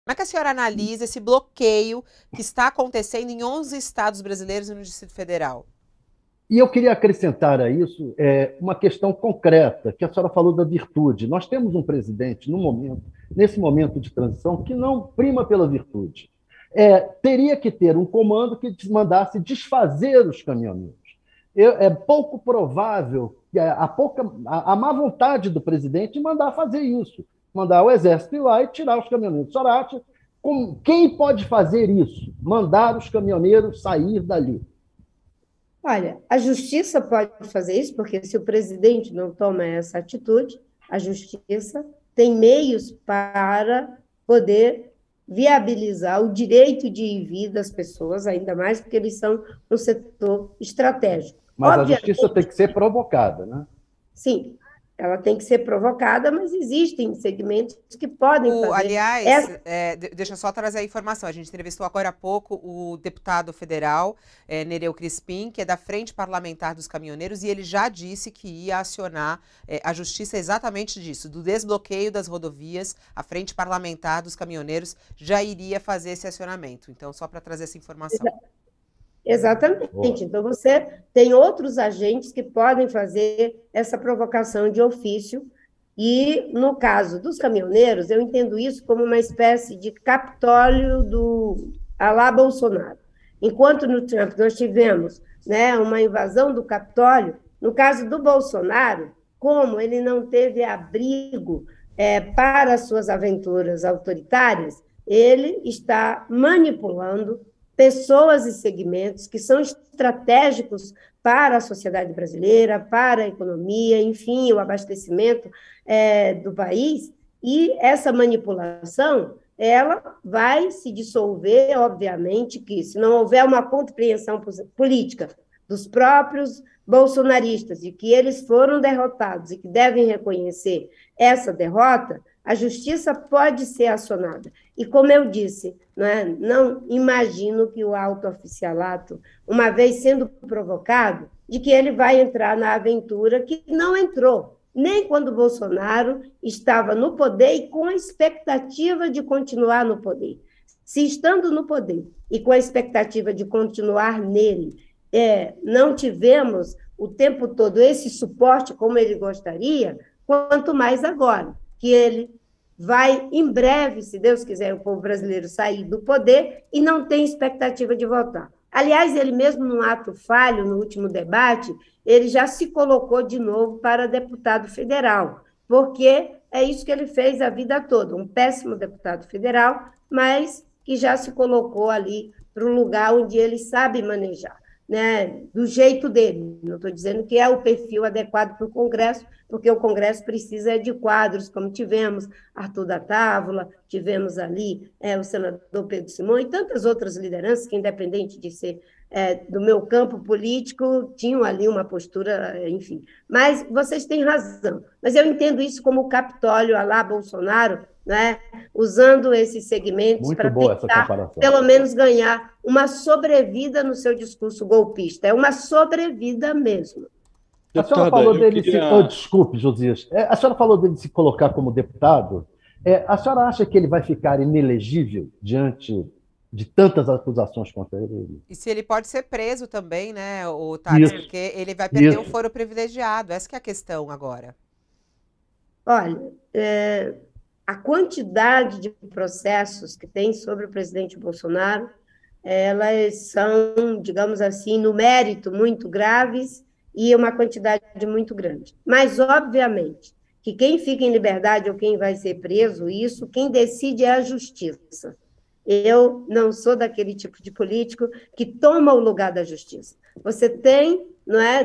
Como é que a senhora analisa esse bloqueio que está acontecendo em 11 estados brasileiros e no Distrito Federal? E eu queria acrescentar a isso uma questão concreta, que a senhora falou da virtude. Nós temos um presidente, no momento, nesse momento de transição, que não prima pela virtude. Teria que ter um comando que mandasse desfazer os caminhoneiros. É pouco provável que a má vontade do presidente mandar fazer isso, mandar o exército ir lá e tirar os caminhoneiros. A senhora acha quem pode fazer isso? Mandar os caminhoneiros sair dali. Olha, a justiça pode fazer isso, porque se o presidente não toma essa atitude, a justiça tem meios para poder viabilizar o direito de ir e vir das pessoas, ainda mais porque eles são um setor estratégico. Mas a justiça tem que ser provocada, né? Sim, ela tem que ser provocada, mas existem segmentos que podem fazer. Aliás, deixa eu só trazer a informação. A gente entrevistou agora há pouco o deputado federal, Nereu Crispim, que é da Frente Parlamentar dos Caminhoneiros, e ele já disse que ia acionar a justiça exatamente disso, do desbloqueio das rodovias. A Frente Parlamentar dos Caminhoneiros já iria fazer esse acionamento. Então, só para trazer essa informação. Exatamente. Então, você tem outros agentes que podem fazer essa provocação de ofício, e, no caso dos caminhoneiros, eu entendo isso como uma espécie de Capitólio do alá Bolsonaro. Enquanto no Trump nós tivemos, né, uma invasão do Capitólio, no caso do Bolsonaro, como ele não teve abrigo para suas aventuras autoritárias, ele está manipulando pessoas e segmentos que são estratégicos para a sociedade brasileira, para a economia, enfim, o abastecimento do país, e essa manipulação, ela vai se dissolver, obviamente, que se não houver uma compreensão política dos próprios bolsonaristas, de que eles foram derrotados e que devem reconhecer essa derrota, a justiça pode ser acionada. E, como eu disse, não imagino que o alto oficialato, uma vez sendo provocado, de que ele vai entrar na aventura que não entrou, nem quando Bolsonaro estava no poder e com a expectativa de continuar no poder. Se estando no poder e com a expectativa de continuar nele, não tivemos o tempo todo esse suporte como ele gostaria, quanto mais agora, que ele vai, em breve, se Deus quiser, o povo brasileiro sair do poder e não tem expectativa de voltar. Aliás, ele mesmo, num ato falho, no último debate, ele já se colocou de novo para deputado federal, porque é isso que ele fez a vida toda, um péssimo deputado federal, mas que já se colocou ali para o lugar onde ele sabe manejar, né, do jeito dele. Não estou dizendo que é o perfil adequado para o Congresso, porque o Congresso precisa de quadros, como tivemos Arthur da Távola, tivemos ali o senador Pedro Simão e tantas outras lideranças que, independente de ser do meu campo político, tinham ali uma postura, enfim. Mas vocês têm razão. Mas eu entendo isso como o Capitólio, alá Bolsonaro, né, usando esses segmentos para tentar, pelo menos, ganhar uma sobrevida no seu discurso golpista. É uma sobrevida mesmo. A senhora falou dele desculpe, Josias. A senhora falou dele se colocar como deputado. A senhora acha que ele vai ficar inelegível diante de tantas acusações contra ele? E se ele pode ser preso também, né, o Thales, porque ele vai perder o foro privilegiado. Essa que é a questão agora. Olha, a quantidade de processos que tem sobre o presidente Bolsonaro, elas são, digamos assim, no mérito, muito graves e uma quantidade muito grande. Mas, obviamente, que quem fica em liberdade ou quem vai ser preso, isso quem decide é a justiça. Eu não sou daquele tipo de político que toma o lugar da justiça. Você tem,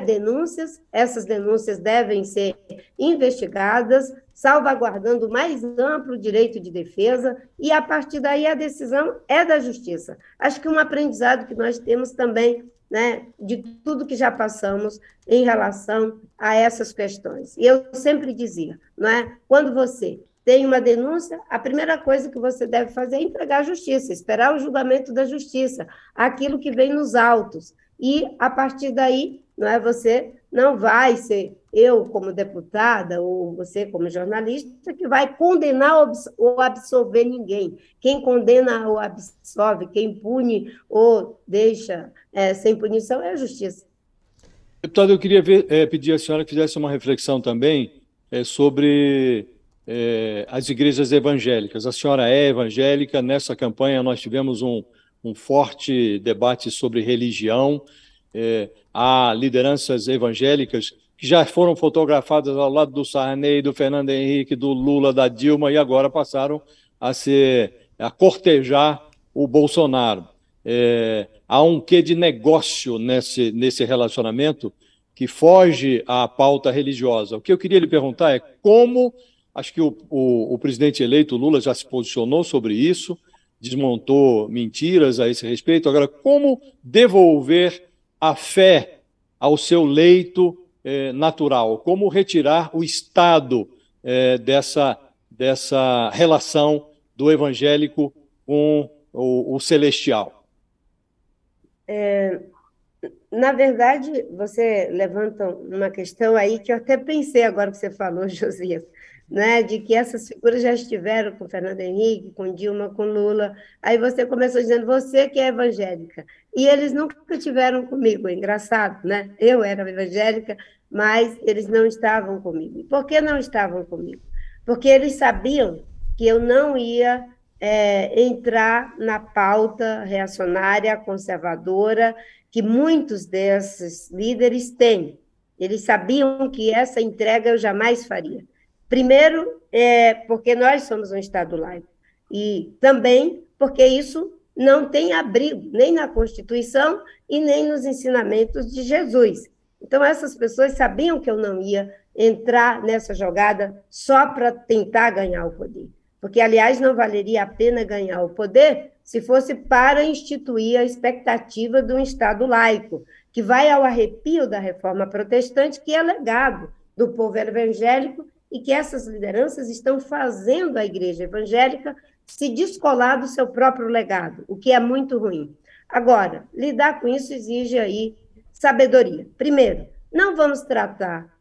denúncias, essas denúncias devem ser investigadas, salvaguardando o mais amplo direito de defesa, e, a partir daí, a decisão é da justiça. Acho que um aprendizado que nós temos também, de tudo que já passamos em relação a essas questões. E eu sempre dizia, quando você tem uma denúncia, a primeira coisa que você deve fazer é entregar à justiça, esperar o julgamento da justiça, aquilo que vem nos autos. E, a partir daí, não é? Você não vai ser eu, como deputada, ou você, como jornalista, que vai condenar ou absolver ninguém. Quem condena ou absolve, quem pune ou deixa sem punição é a justiça. Deputado, eu queria pedir à senhora que fizesse uma reflexão também sobre as igrejas evangélicas. A senhora é evangélica, nessa campanha nós tivemos um forte debate sobre religião. Há lideranças evangélicas que já foram fotografadas ao lado do Sarney, do Fernando Henrique, do Lula, da Dilma, e agora passaram a cortejar o Bolsonaro. Há um quê de negócio nesse relacionamento que foge à pauta religiosa. O que eu queria lhe perguntar é como, acho que o presidente eleito Lula já se posicionou sobre isso, desmontou mentiras a esse respeito. Agora, como devolver a fé ao seu leito natural? Como retirar o Estado dessa relação do evangélico com o celestial? Na verdade, você levanta uma questão aí que eu até pensei agora que você falou, Josias, né, de que essas figuras já estiveram com Fernando Henrique, com Dilma, com Lula. Aí você começou dizendo, você que é evangélica. E eles nunca tiveram comigo, é engraçado, né? Eu era evangélica, mas eles não estavam comigo. E por que não estavam comigo? Porque eles sabiam que eu não ia entrar na pauta reacionária, conservadora, que muitos desses líderes têm. Eles sabiam que essa entrega eu jamais faria. Primeiro, porque nós somos um Estado laico, e também porque isso não tem abrigo nem na Constituição e nem nos ensinamentos de Jesus. Então, essas pessoas sabiam que eu não ia entrar nessa jogada só para tentar ganhar o poder. Porque, aliás, não valeria a pena ganhar o poder se fosse para instituir a expectativa de um Estado laico, que vai ao arrepio da reforma protestante, que é legado do povo evangélico, e que essas lideranças estão fazendo a igreja evangélica se descolar do seu próprio legado, o que é muito ruim. Agora, lidar com isso exige aí sabedoria. Primeiro, não vamos tratar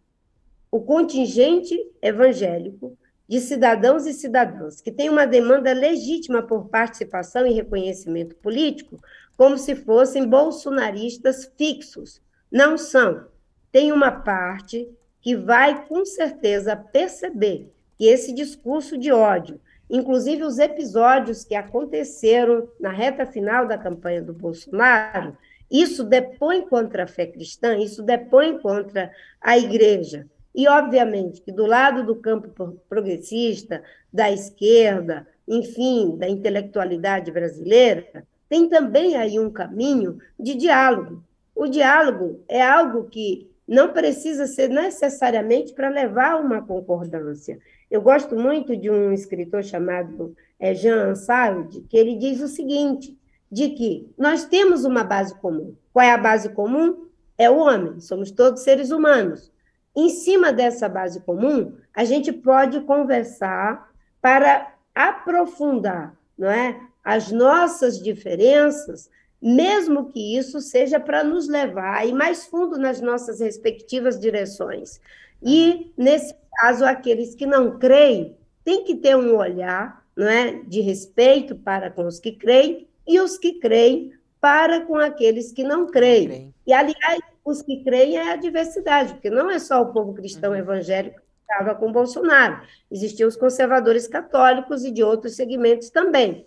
o contingente evangélico de cidadãos e cidadãs que têm uma demanda legítima por participação e reconhecimento político como se fossem bolsonaristas fixos. Não são. Tem uma parte que vai, com certeza, perceber que esse discurso de ódio, inclusive os episódios que aconteceram na reta final da campanha do Bolsonaro, isso depõe contra a fé cristã, isso depõe contra a igreja. E, obviamente, que do lado do campo progressista, da esquerda, enfim, da intelectualidade brasileira, tem também aí um caminho de diálogo. O diálogo é algo que não precisa ser necessariamente para levar a uma concordância. Eu gosto muito de um escritor chamado Jean Ansaldi, que ele diz o seguinte, de que nós temos uma base comum. Qual é a base comum? É o homem, somos todos seres humanos. Em cima dessa base comum, a gente pode conversar para aprofundar, não é, as nossas diferenças, mesmo que isso seja para nos levar a ir mais fundo nas nossas respectivas direções. E, nesse caso, aqueles que não creem têm que ter um olhar, não é, de respeito para com os que creem e os que creem para com aqueles que não creem. E, aliás, os que creem é a diversidade, porque não é só o povo cristão evangélico que estava com Bolsonaro. Existiam os conservadores católicos e de outros segmentos também.